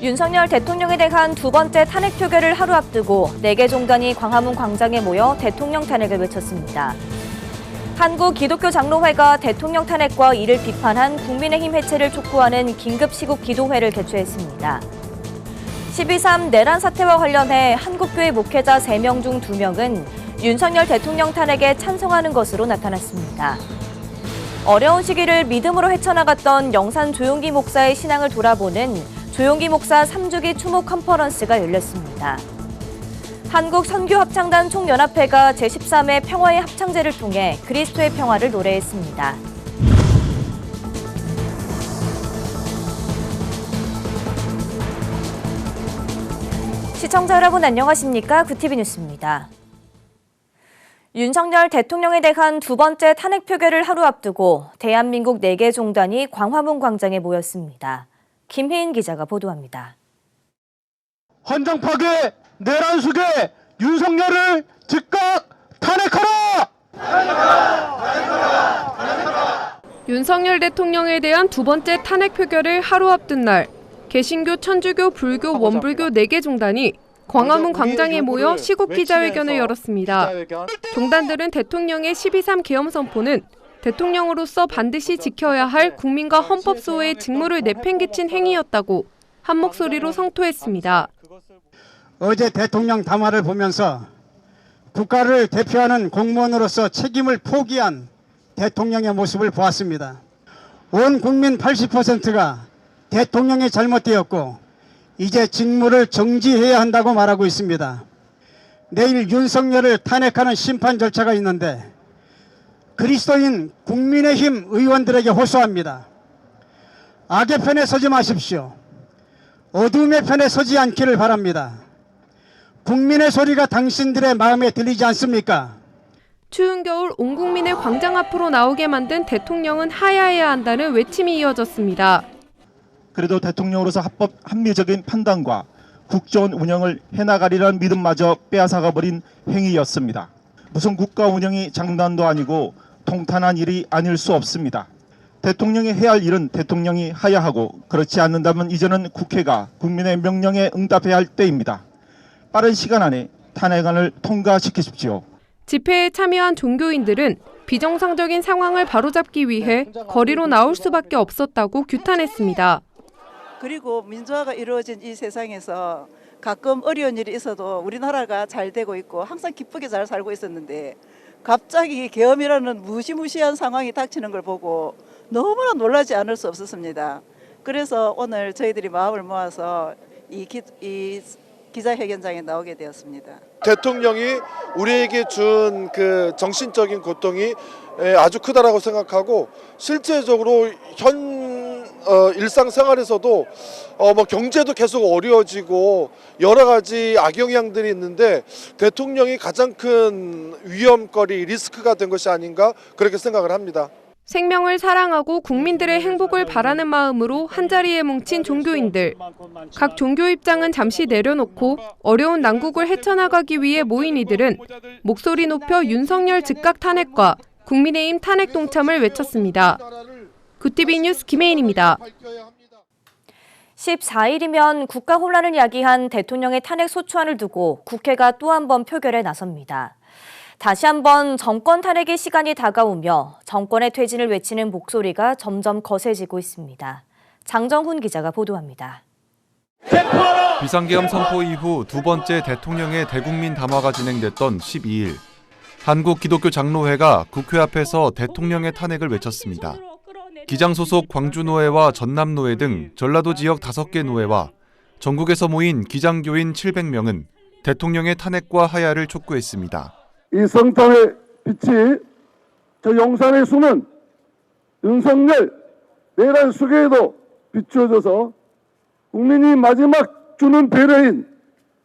윤석열 대통령에 대한 두 번째 탄핵 표결을 하루 앞두고 4개 종단이 광화문 광장에 모여 대통령 탄핵을 외쳤습니다. 한국기독교장로회가 대통령 탄핵과 이를 비판한 국민의힘 해체를 촉구하는 긴급 시국 기도회를 개최했습니다. 12.3 내란 사태와 관련해 한국교회 목회자 3명 중 2명은 윤석열 대통령 탄핵에 찬성하는 것으로 나타났습니다. 어려운 시기를 믿음으로 헤쳐나갔던 영산 조용기 목사의 신앙을 돌아보는 조용기 목사 3주기 추모 컨퍼런스가 열렸습니다. 한국선교합창단 총연합회가 제13회 평화의 합창제를 통해 그리스도의 평화를 노래했습니다. 시청자 여러분 안녕하십니까? 구티비 뉴스입니다. 윤석열 대통령에 대한 두 번째 탄핵 표결을 하루 앞두고 대한민국 4개 종단이 광화문 광장에 모였습니다. 김혜인 기자가 보도합니다. 헌정 파괴, 내란 수괴, 윤석열을 즉각 탄핵하라! 윤석열 대통령에 대한 두 번째 탄핵 표결을 하루 앞둔 날, 개신교, 천주교, 불교, 원불교 4개 종단이 광화문 광장에 모여 시국 기자회견을 열었습니다. 종단들은 대통령의 12.3 계엄 선포는 대통령으로서 반드시 지켜야 할 국민과 헌법 수호의 직무를 내팽개친 행위였다고 한 목소리로 성토했습니다. 어제 대통령 담화를 보면서 국가를 대표하는 공무원으로서 책임을 포기한 대통령의 모습을 보았습니다. 온 국민 80%가 대통령이 잘못되었고 이제 직무를 정지해야 한다고 말하고 있습니다. 내일 윤석열을 탄핵하는 심판 절차가 있는데 그리스도인 국민의힘 의원들에게 호소합니다. 악의 편에 서지 마십시오. 어둠의 편에 서지 않기를 바랍니다. 국민의 소리가 당신들의 마음에 들리지 않습니까? 추운 겨울 온 국민을 광장 앞으로 나오게 만든 대통령은 하야해야 한다는 외침이 이어졌습니다. 그래도 대통령으로서 합리적인 판단과 국정원 운영을 해나가리라는 믿음마저 빼앗아가버린 행위였습니다. 무슨 국가 운영이 장난도 아니고 통탄한 일이 아닐 수 없습니다. 대통령이 해야 할 일은 대통령이 해야 하고 그렇지 않는다면 이제는 국회가 국민의 명령에 응답해야 할 때입니다. 빠른 시간 안에 탄핵안을 통과시키십시오. 집회에 참여한 종교인들은 비정상적인 상황을 바로잡기 위해 거리로 나올 수밖에 없었다고 규탄했습니다. 그리고 민주화가 이루어진 이 세상에서 가끔 어려운 일이 있어도 우리나라가 잘 되고 있고 항상 기쁘게 잘 살고 있었는데 갑자기 계엄이라는 무시무시한 상황이 닥치는 걸 보고 너무나 놀라지 않을 수 없었습니다. 그래서 오늘 저희들이 마음을 모아서 이 기자회견장에 나오게 되었습니다. 대통령이 우리에게 준 그 정신적인 고통이 아주 크다라고 생각하고 실제적으로 일상생활에서도 뭐 경제도 계속 어려워지고 여러 가지 악영향들이 있는데 대통령이 가장 큰 위험거리 리스크가 된 것이 아닌가 그렇게 생각을 합니다. 생명을 사랑하고 국민들의 행복을 바라는 마음으로 한자리에 뭉친 종교인들. 각 종교 입장은 잠시 내려놓고 어려운 난국을 헤쳐나가기 위해 모인 이들은 목소리 높여 윤석열 즉각 탄핵과 국민의힘 탄핵 동참을 외쳤습니다. 구티비 뉴스 김혜인입니다. 14일이면 국가 혼란을 야기한 대통령의 탄핵 소추안을 두고 국회가 또 한 번 표결에 나섭니다. 다시 한번 정권 탄핵의 시간이 다가오며 정권의 퇴진을 외치는 목소리가 점점 거세지고 있습니다. 장정훈 기자가 보도합니다. 비상계엄 선포 이후 두 번째 대통령의 대국민 담화가 진행됐던 12일. 한국기독교장로회가 국회 앞에서 대통령의 탄핵을 외쳤습니다. 기장 소속 광주노회와 전남노회 등 전라도 지역 5개 노회와 전국에서 모인 기장교인 700명은 대통령의 탄핵과 하야를 촉구했습니다. 이 성탄의 빛이 저 용산에 숨은 윤석열 내란 수괴에도 비추어져서 국민이 마지막 주는 배려인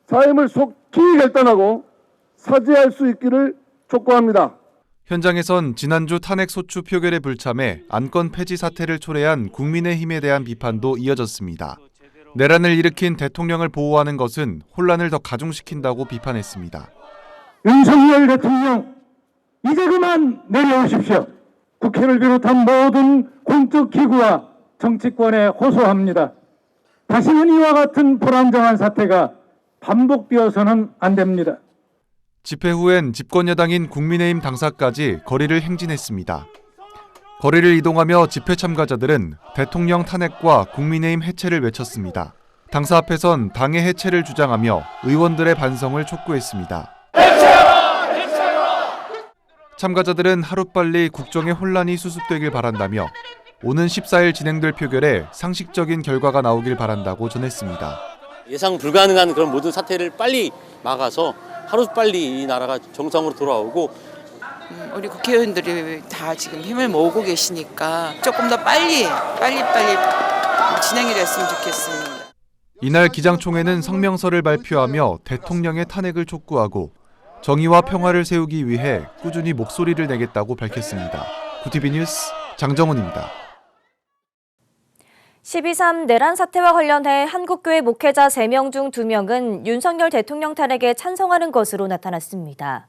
사임을 속히 결단하고 사죄할 수 있기를 촉구합니다. 현장에선 지난주 탄핵 소추 표결에 불참해 안건 폐지 사태를 초래한 국민의힘에 대한 비판도 이어졌습니다. 내란을 일으킨 대통령을 보호하는 것은 혼란을 더 가중시킨다고 비판했습니다. 윤석열 대통령, 이제 그만 내려오십시오. 국회를 비롯한 모든 공적 기구와 정치권에 호소합니다. 다시는 이와 같은 불안정한 사태가 반복되어서는 안 됩니다. 집회 후엔 집권여당인 국민의힘 당사까지 거리를 행진했습니다. 거리를 이동하며 집회 참가자들은 대통령 탄핵과 국민의힘 해체를 외쳤습니다. 당사 앞에선 당의 해체를 주장하며 의원들의 반성을 촉구했습니다. 참가자들은 하루빨리 국정의 혼란이 수습되길 바란다며 오는 14일 진행될 표결에 상식적인 결과가 나오길 바란다고 전했습니다. 예상 불가능한 그런 모든 사태를 빨리 막아서 하루빨리 이 나라가 정상으로 돌아오고 우리 국회의원들이 다 지금 힘을 모으고 계시니까 조금 더 빨리 진행이 됐으면 좋겠습니다. 이날 기장총회는 성명서를 발표하며 대통령의 탄핵을 촉구하고 정의와 평화를 세우기 위해 꾸준히 목소리를 내겠다고 밝혔습니다. 구티비 뉴스 장정훈입니다. 12.3 내란 사태와 관련해 한국교회 목회자 3명 중 2명은 윤석열 대통령 탄핵에 찬성하는 것으로 나타났습니다.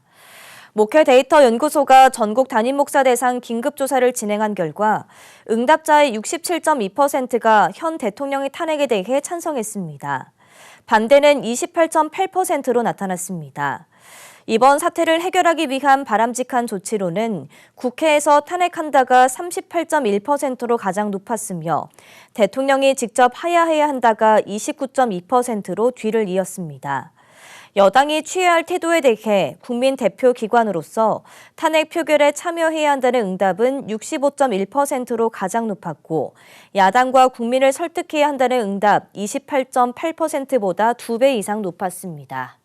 목회 데이터 연구소가 전국 담임 목사 대상 긴급조사를 진행한 결과 응답자의 67.2%가 현 대통령의 탄핵에 대해 찬성했습니다. 반대는 28.8%로 나타났습니다. 이번 사태를 해결하기 위한 바람직한 조치로는 국회에서 탄핵한다가 38.1%로 가장 높았으며 대통령이 직접 하야해야 한다가 29.2%로 뒤를 이었습니다. 여당이 취해야 할 태도에 대해 국민 대표 기관으로서 탄핵 표결에 참여해야 한다는 응답은 65.1%로 가장 높았고 야당과 국민을 설득해야 한다는 응답 28.8%보다 2배 이상 높았습니다.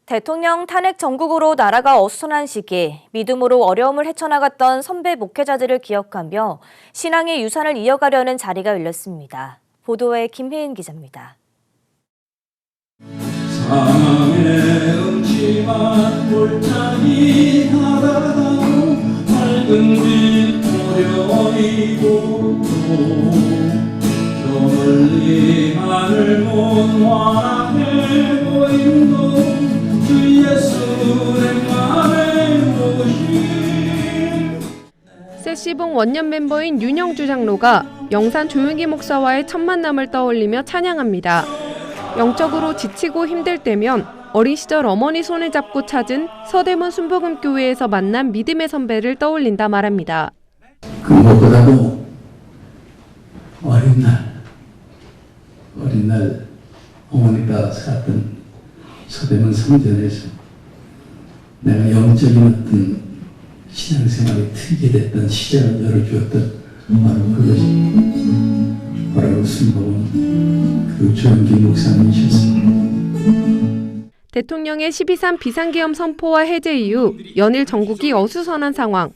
대통령 탄핵 정국으로 나라가 어수선한 시기 믿음으로 어려움을 헤쳐나갔던 선배 목회자들을 기억하며 신앙의 유산을 이어가려는 자리가 열렸습니다. 보도에 김혜인 기자입니다. 사랑의 음침한 골짜기 하다가도 밝은 빛 보려이고 저 멀리 하늘 문 환하게 보인도 주 예수의 맘에 모신 세시봉 원년 멤버인 윤영주 장로가 영산 조윤기 목사와의 첫 만남을 떠올리며 찬양합니다. 영적으로 지치고 힘들 때면 어린 시절 어머니 손을 잡고 찾은 서대문 순복음교회에서 만난 믿음의 선배를 떠올린다 말합니다. 그 무엇보다도 어린 날 어머니가 살았던 서대문 성전에서 내가 영적인 어떤 신앙생활이 트이게 됐던 시작을 열어주었던 바로 그것이 바로 순복음 그 조영기 목사님이셨습니다. 대통령의 12.3 비상계엄 선포와 해제 이후 연일 전국이 어수선한 상황.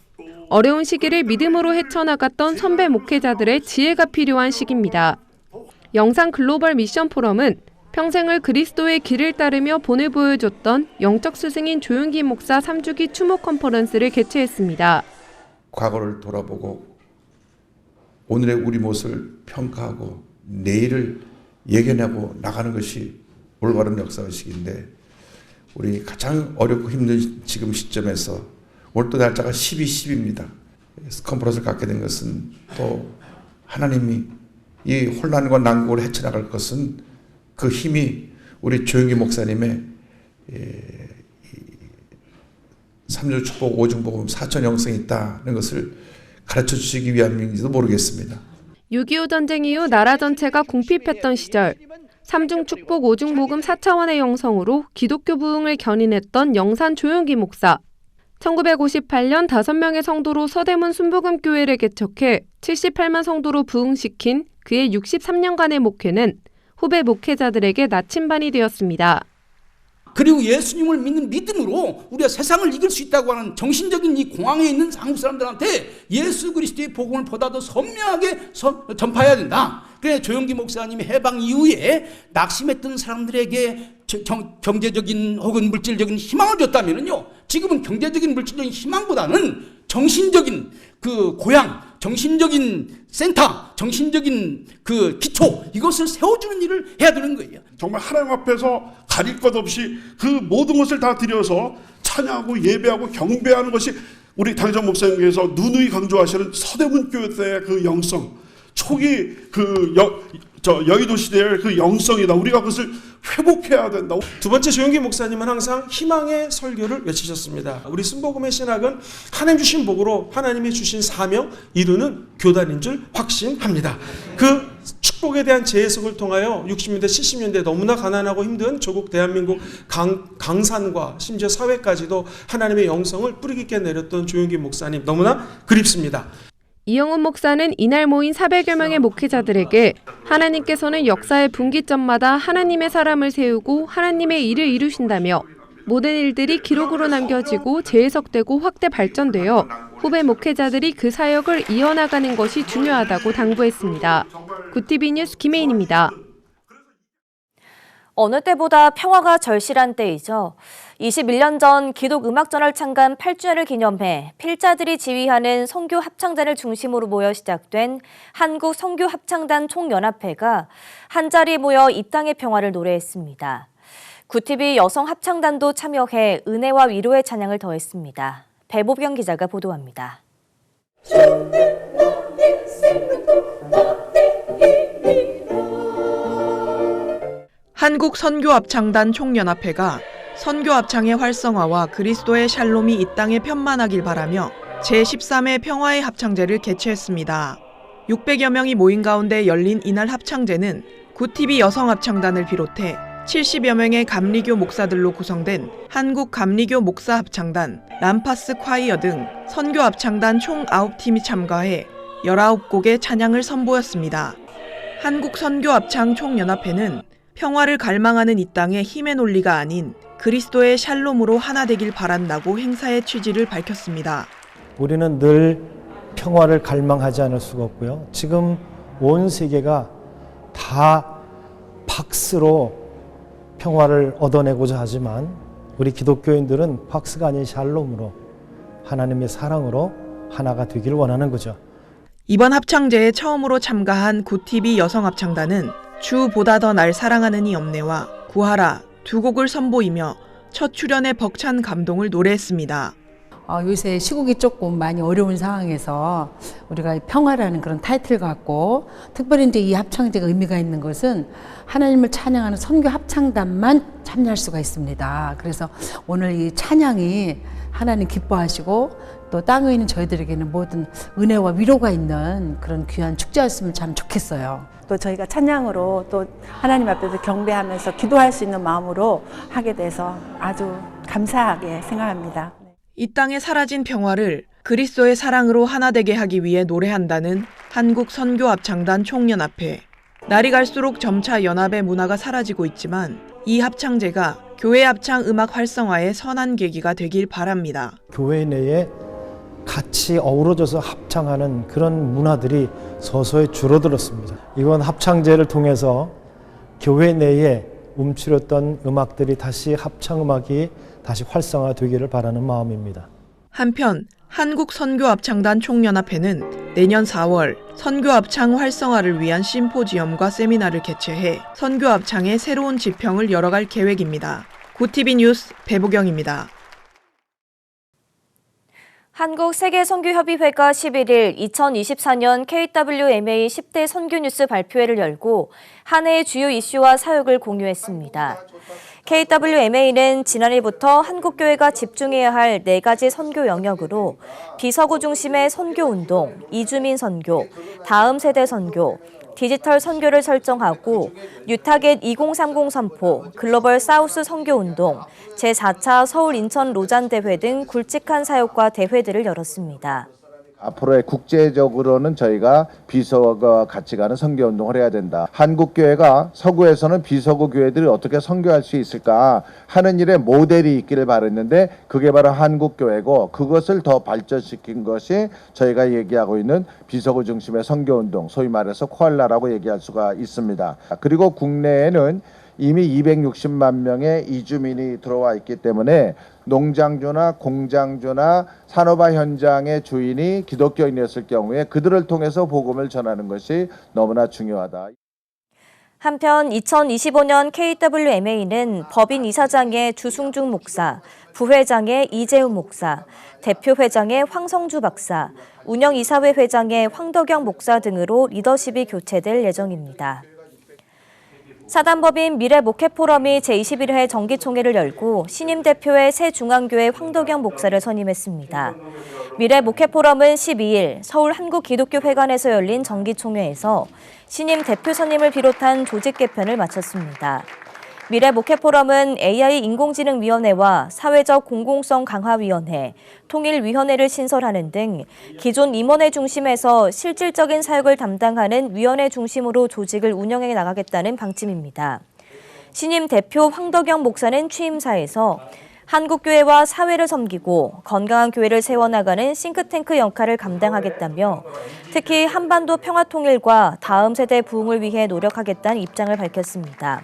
어려운 시기를 믿음으로 헤쳐나갔던 선배 목회자들의 지혜가 필요한 시기입니다. 영산 글로벌 미션 포럼은 평생을 그리스도의 길을 따르며 본을 보여줬던 영적 스승인 조윤기 목사 3주기 추모 컨퍼런스를 개최했습니다. 과거를 돌아보고 오늘의 우리 모습을 평가하고 내일을 예견하고 나가는 것이 올바른 역사의식인데 우리 가장 어렵고 힘든 지금 시점에서 오늘 또 날짜가 12.10입니다. 컨퍼런스를 갖게 된 것은 또 하나님이 이 혼란과 난국을 헤쳐나갈 것은 그 힘이 우리 조영기 목사님의 3주 축복 5중 복음 4천 영성이 있다는 것을 가르쳐 주시기 위함인지도 모르겠습니다. 6.25 전쟁 이후 나라 전체가 궁핍했던 시절 3중 축복 5중 복음 4차원의 영성으로 기독교 부흥을 견인했던 영산 조윤기 목사. 1958년 5명의 성도로 서대문 순복음교회를 개척해 78만 성도로 부흥시킨 그의 63년간의 목회는 후배 목회자들에게 나침반이 되었습니다. 그리고 예수님을 믿는 믿음으로 우리가 세상을 이길 수 있다고 하는 정신적인 이 공황에 있는 한국 사람들한테 예수 그리스도의 복음을 보다 더 선명하게 전파해야 된다. 그래 조영기 목사님이 해방 이후에 낙심했던 사람들에게 경제적인 혹은 물질적인 희망을 줬다면요. 지금은 경제적인 물질적인 희망보다는 정신적인 그 고향, 정신적인 센터, 정신적인 그 기초 이것을 세워주는 일을 해야 되는 거예요. 정말 하나님 앞에서 가릴 것 없이 그 모든 것을 다 드려서 찬양하고 예배하고 경배하는 것이 우리 당정 목사님께서 누누이 강조하시는 서대문 교회 때의 그 영성, 초기 여의도 시대의 그 영성이다. 우리가 그것을 회복해야 된다. 두 번째 조영기 목사님은 항상 희망의 설교를 외치셨습니다. 우리 순복음의 신학은 하나님 주신 복으로 하나님이 주신 사명 이루는 교단인 줄 확신합니다. 그 축복에 대한 재해석을 통하여 60년대 70년대 너무나 가난하고 힘든 조국 대한민국 강산과 심지어 사회까지도 하나님의 영성을 뿌리 깊게 내렸던 조영기 목사님 너무나 그립습니다. 이영훈 목사는 이날 모인 400여 명의 목회자들에게 하나님께서는 역사의 분기점마다 하나님의 사람을 세우고 하나님의 일을 이루신다며 모든 일들이 기록으로 남겨지고 재해석되고 확대 발전되어 후배 목회자들이 그 사역을 이어나가는 것이 중요하다고 당부했습니다. 구TV 뉴스 김혜인입니다. 어느 때보다 평화가 절실한 때이죠. 21년 전 기독음악전을 창간 8주년을 기념해 필자들이 지휘하는 선교 합창단을 중심으로 모여 시작된 한국 선교 합창단 총연합회가 한자리에 모여 이 땅의 평화를 노래했습니다. 구TV 여성 합창단도 참여해 은혜와 위로의 찬양을 더했습니다. 배보경 기자가 보도합니다. 한국 선교합창단 총연합회가 선교합창의 활성화와 그리스도의 샬롬이 이 땅에 편만하길 바라며 제13회 평화의 합창제를 개최했습니다. 600여 명이 모인 가운데 열린 이날 합창제는 구TV 여성합창단을 비롯해 70여 명의 감리교 목사들로 구성된 한국 감리교 목사합창단, 람파스 콰이어 등 선교합창단 총 9팀이 참가해 19곡의 찬양을 선보였습니다. 한국 선교합창 총연합회는 평화를 갈망하는 이 땅의 힘의 논리가 아닌 그리스도의 샬롬으로 하나 되길 바란다고 행사의 취지를 밝혔습니다. 우리는 늘 평화를 갈망하지 않을 수가 없고요. 지금 온 세계가 다 팍스로 평화를 얻어내고자 하지만 우리 기독교인들은 팍스가 아닌 샬롬으로 하나님의 사랑으로 하나가 되길 원하는 거죠. 이번 합창제에 처음으로 참가한 구TV 여성합창단은 주보다 더 날 사랑하는 이 없네와 구하라 두 곡을 선보이며 첫 출연의 벅찬 감동을 노래했습니다. 요새 시국이 조금 많이 어려운 상황에서 우리가 평화라는 그런 타이틀을 갖고 특별히 이제 이 합창제가 의미가 있는 것은 하나님을 찬양하는 선교 합창단만 참여할 수가 있습니다. 그래서 오늘 이 찬양이 하나님 기뻐하시고 또 땅에 있는 저희들에게는 모든 은혜와 위로가 있는 그런 귀한 축제였으면 참 좋겠어요. 또 저희가 찬양으로 또 하나님 앞에서 경배하면서 기도할 수 있는 마음으로 하게 돼서 아주 감사하게 생각합니다. 이 땅에 사라진 평화를 그리스도의 사랑으로 하나 되게 하기 위해 노래한다는 한국 선교합창단 총연합회. 날이 갈수록 점차 연합의 문화가 사라지고 있지만 이 합창제가 교회 합창 음악 활성화의 선한 계기가 되길 바랍니다. 교회 내에 같이 어우러져서 합창하는 그런 문화들이 서서히 줄어들었습니다. 이번 합창제를 통해서 교회 내에 움츠렸던 음악들이 다시 합창음악이 다시 활성화되기를 바라는 마음입니다. 한편 한국 선교합창단 총연합회는 내년 4월 선교합창 활성화를 위한 심포지엄과 세미나를 개최해 선교합창의 새로운 지평을 열어갈 계획입니다. 구TV 뉴스 배보경입니다. 한국세계선교협의회가 11일 2024년 KWMA 10대 선교뉴스 발표회를 열고 한 해의 주요 이슈와 사역을 공유했습니다. KWMA는 지난해부터 한국교회가 집중해야 할 4가지 선교 영역으로 비서구 중심의 선교운동, 이주민 선교, 다음 세대 선교, 디지털 선교를 설정하고 뉴타겟 2030 선포, 글로벌 사우스 선교운동, 제4차 서울 인천 로잔 대회 등 굵직한 사역과 대회들을 열었습니다. 앞으로의 국제적으로는 저희가 비서구와 같이 가는 선교운동을 해야 된다. 한국교회가 서구에서는 비서구 교회들이 어떻게 선교할 수 있을까 하는 일에 모델이 있기를 바랬는데 그게 바로 한국교회고 그것을 더 발전시킨 것이 저희가 얘기하고 있는 비서구 중심의 선교운동, 소위 말해서 코알라라고 얘기할 수가 있습니다. 그리고 국내에는 이미 260만 명의 이주민이 들어와 있기 때문에 농장주나 공장주나 산업화 현장의 주인이 기독교인이었을 경우에 그들을 통해서 복음을 전하는 것이 너무나 중요하다. 한편 2025년 KWMA는 법인 이사장의 주승중 목사, 부회장의 이재훈 목사, 대표회장의 황성주 박사, 운영이사회 회장의 황덕영 목사 등으로 리더십이 교체될 예정입니다. 사단법인 미래목회포럼이 제21회 정기총회를 열고 신임 대표의 새 중앙교회 황덕영 목사를 선임했습니다. 미래목회포럼은 12일 서울 한국기독교회관에서 열린 정기총회에서 신임 대표 선임을 비롯한 조직 개편을 마쳤습니다. 미래목회포럼은 AI 인공지능위원회와 사회적 공공성 강화위원회, 통일위원회를 신설하는 등 기존 임원회 중심에서 실질적인 사역을 담당하는 위원회 중심으로 조직을 운영해 나가겠다는 방침입니다. 신임 대표 황덕영 목사는 취임사에서 한국교회와 사회를 섬기고 건강한 교회를 세워나가는 싱크탱크 역할을 감당하겠다며 특히 한반도 평화통일과 다음 세대 부흥을 위해 노력하겠다는 입장을 밝혔습니다.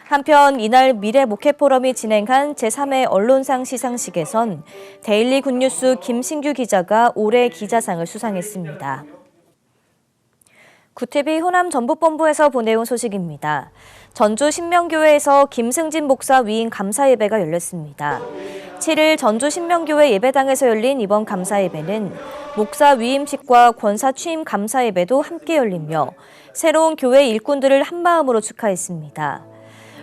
한편 이날 미래목회포럼이 진행한 제3회 언론상 시상식에선 데일리 굿뉴스 김신규 기자가 올해 기자상을 수상했습니다. 구TV 호남 전북본부에서 보내온 소식입니다. 전주 신명교회에서 김승진 목사 위임 감사예배가 열렸습니다. 7일 전주 신명교회 예배당에서 열린 이번 감사예배는 목사 위임식과 권사 취임 감사예배도 함께 열리며 새로운 교회 일꾼들을 한마음으로 축하했습니다.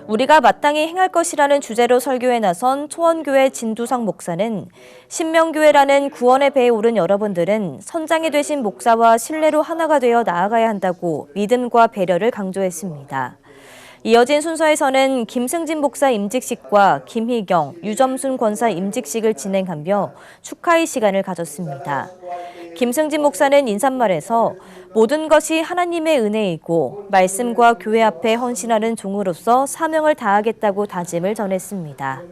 우리가 마땅히 행할 것이라는 주제로 설교에 나선 초원교회 진두성 목사는 신명교회라는 구원의 배에 오른 여러분들은 선장이 되신 목사와 신뢰로 하나가 되어 나아가야 한다고 믿음과 배려를 강조했습니다. 이어진 순서에서는 김승진 목사 임직식과 김희경, 유점순 권사 임직식을 진행하며 축하의 시간을 가졌습니다. 김승진 목사는 인사말에서 모든 것이 하나님의 은혜이고 말씀과 교회 앞에 헌신하는 종으로서 사명을 다하겠다고 다짐을 전했습니다.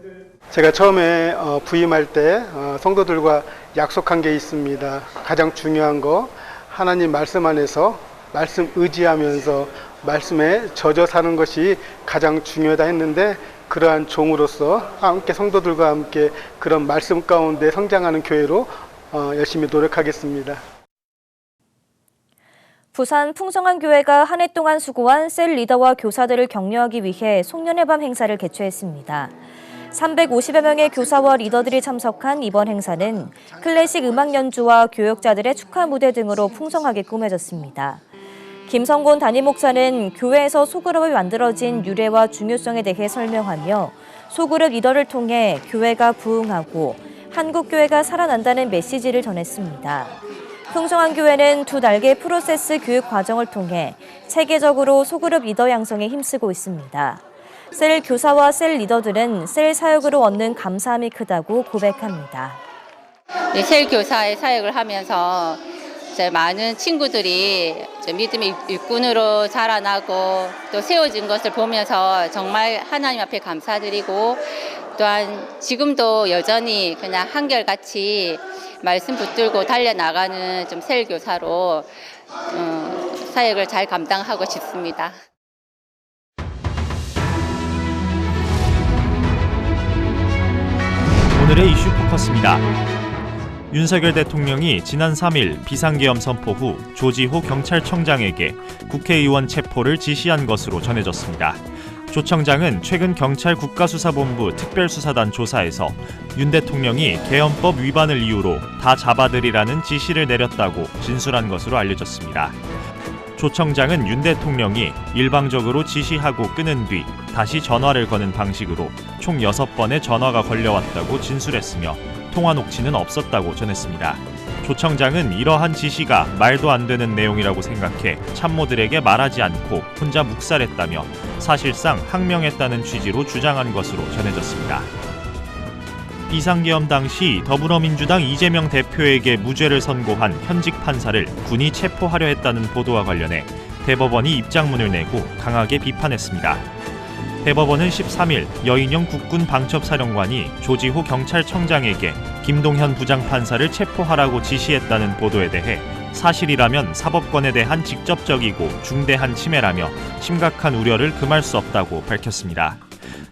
제가 처음에 부임할 때 성도들과 약속한 게 있습니다. 가장 중요한 거 하나님 말씀 안에서 말씀 의지하면서 말씀에 젖어 사는 것이 가장 중요하다 했는데 그러한 종으로서 함께 성도들과 함께 그런 말씀 가운데 성장하는 교회로 열심히 노력하겠습니다. 부산 풍성한교회가 한 해 동안 수고한 셀 리더와 교사들을 격려하기 위해 송년회 밤 행사를 개최했습니다. 350여 명의 교사와 리더들이 참석한 이번 행사는 클래식 음악 연주와 교역자들의 축하 무대 등으로 풍성하게 꾸며졌습니다. 김성곤 담임 목사는 교회에서 소그룹이 만들어진 유래와 중요성에 대해 설명하며 소그룹 리더를 통해 교회가 부흥하고 한국교회가 살아난다는 메시지를 전했습니다. 풍성한교회는 2달계 프로세스 교육 과정을 통해 체계적으로 소그룹 리더 양성에 힘쓰고 있습니다. 셀 교사와 셀 리더들은 셀 사역으로 얻는 감사함이 크다고 고백합니다. 셀 교사의 사역을 하면서 많은 친구들이 믿음의 일꾼으로 자라나고 또 세워진 것을 보면서 정말 하나님 앞에 감사드리고 또한 지금도 여전히 그냥 한결같이 말씀 붙들고 달려나가는 셀 교사로 사역을 잘 감당하고 싶습니다. 오늘의 이슈 포커스입니다. 윤석열 대통령이 지난 3일 비상계엄 선포 후 조지호 경찰청장에게 국회의원 체포를 지시한 것으로 전해졌습니다. 조 청장은 최근 경찰 국가수사본부 특별수사단 조사에서 윤 대통령이 계엄법 위반을 이유로 다 잡아들이라는 지시를 내렸다고 진술한 것으로 알려졌습니다. 조 청장은 윤 대통령이 일방적으로 지시하고 끊은 뒤 다시 전화를 거는 방식으로 총 6번의 전화가 걸려왔다고 진술했으며 통화 녹취는 없었다고 전했습니다. 조 청장은 이러한 지시가 말도 안 되는 내용이라고 생각해 참모들에게 말하지 않고 혼자 묵살했다며 사실상 항명했다는 취지로 주장한 것으로 전해졌습니다. 비상계엄 당시 더불어민주당 이재명 대표에게 무죄를 선고한 현직 판사를 군이 체포하려 했다는 보도와 관련해 대법원이 입장문을 내고 강하게 비판했습니다. 대법원은 13일 여인영 국군 방첩사령관이 조지호 경찰청장에게 김동현 부장판사를 체포하라고 지시했다는 보도에 대해 사실이라면 사법권에 대한 직접적이고 중대한 침해라며 심각한 우려를 금할 수 없다고 밝혔습니다.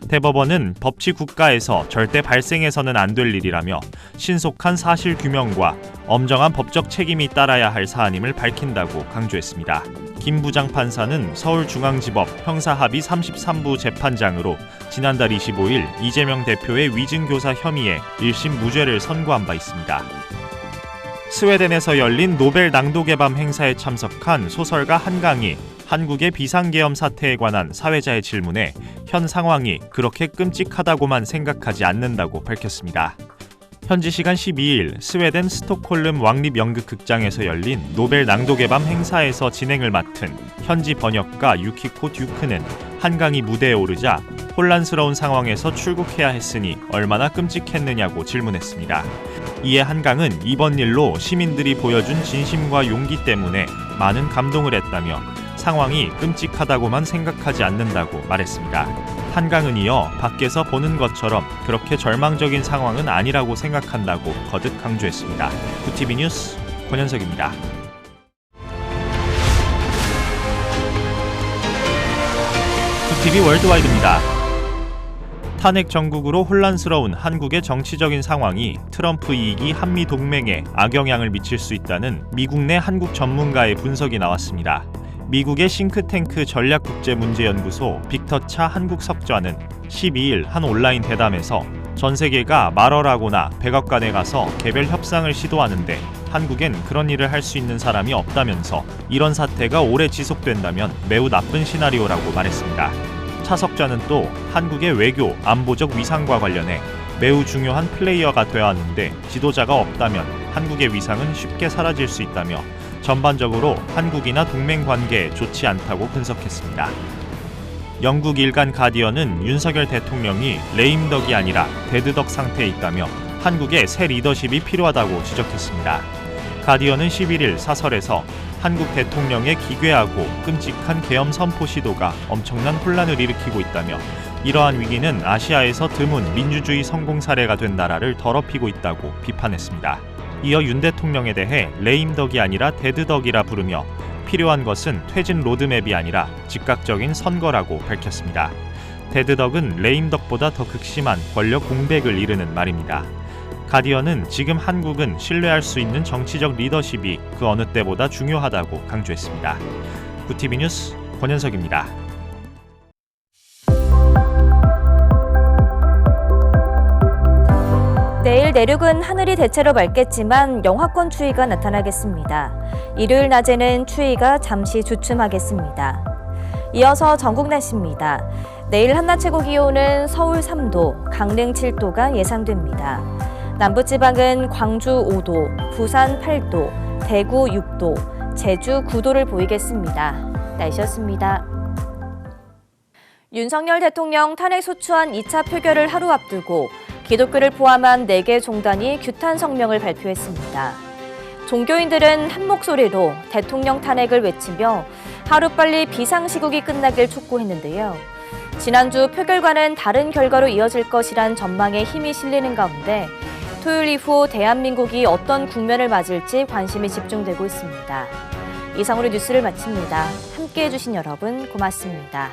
대법원은 법치 국가에서 절대 발생해서는 안 될 일이라며 신속한 사실 규명과 엄정한 법적 책임이 따라야 할 사안임을 밝힌다고 강조했습니다. 김 부장판사는 서울중앙지법 형사합의 33부 재판장으로 지난달 25일 이재명 대표의 위증교사 혐의에 1심 무죄를 선고한 바 있습니다. 스웨덴에서 열린 노벨 낭독의 밤 행사에 참석한 소설가 한강이 한국의 비상계엄 사태에 관한 사회자의 질문에 현 상황이 그렇게 끔찍하다고만 생각하지 않는다고 밝혔습니다. 현지 시간 12일 스웨덴 스톡홀름 왕립연극극장에서 열린 노벨 낭독의 밤 행사에서 진행을 맡은 현지 번역가 유키코 듀크는 한강이 무대에 오르자 혼란스러운 상황에서 출국해야 했으니 얼마나 끔찍했느냐고 질문했습니다. 이에 한강은 이번 일로 시민들이 보여준 진심과 용기 때문에 많은 감동을 했다며 상황이 끔찍하다고만 생각하지 않는다고 말했습니다. 한강은 이어 밖에서 보는 것처럼 그렇게 절망적인 상황은 아니라고 생각한다고 거듭 강조했습니다. 구티비 뉴스 권현석입니다. 구티비 월드와이드입니다. 탄핵 정국으로 혼란스러운 한국의 정치적인 상황이 트럼프 2기 한미 동맹에 악영향을 미칠 수 있다는 미국 내 한국 전문가의 분석이 나왔습니다. 미국의 싱크탱크 전략국제문제연구소 빅터차 한국석좌는 12일 한 온라인 대담에서 전 세계가 말어라거나 백악관에 가서 개별 협상을 시도하는데 한국엔 그런 일을 할 수 있는 사람이 없다면서 이런 사태가 오래 지속된다면 매우 나쁜 시나리오라고 말했습니다. 차 석좌는 또 한국의 외교, 안보적 위상과 관련해 매우 중요한 플레이어가 되어야 하는데 지도자가 없다면 한국의 위상은 쉽게 사라질 수 있다며 전반적으로 한국이나 동맹 관계에 좋지 않다고 분석했습니다. 영국 일간 가디언은 윤석열 대통령이 레임덕이 아니라 데드덕 상태에 있다며 한국에 새 리더십이 필요하다고 지적했습니다. 가디언은 11일 사설에서 한국 대통령의 기괴하고 끔찍한 계엄 선포 시도가 엄청난 혼란을 일으키고 있다며 이러한 위기는 아시아에서 드문 민주주의 성공 사례가 된 나라를 더럽히고 있다고 비판했습니다. 이어 윤 대통령에 대해 레임덕이 아니라 데드덕이라 부르며 필요한 것은 퇴진 로드맵이 아니라 즉각적인 선거라고 밝혔습니다. 데드덕은 레임덕보다 더 극심한 권력 공백을 이르는 말입니다. 가디언은 지금 한국은 신뢰할 수 있는 정치적 리더십이 그 어느 때보다 중요하다고 강조했습니다. 구티비 뉴스 권현석입니다. 내일 내륙은 하늘이 대체로 맑겠지만 영하권 추위가 나타나겠습니다. 일요일 낮에는 추위가 잠시 주춤하겠습니다. 이어서 전국 날씨입니다. 내일 한낮 최고 기온은 서울 3도, 강릉 7도가 예상됩니다. 남부지방은 광주 5도, 부산 8도, 대구 6도, 제주 9도를 보이겠습니다. 날씨였습니다. 윤석열 대통령 탄핵 소추안 2차 표결을 하루 앞두고 기독교를 포함한 4개 종단이 규탄 성명을 발표했습니다. 종교인들은 한 목소리로 대통령 탄핵을 외치며 하루빨리 비상시국이 끝나길 촉구했는데요. 지난주 표결과는 다른 결과로 이어질 것이란 전망에 힘이 실리는 가운데 토요일 이후 대한민국이 어떤 국면을 맞을지 관심이 집중되고 있습니다. 이상으로 뉴스를 마칩니다. 함께해 주신 여러분 고맙습니다.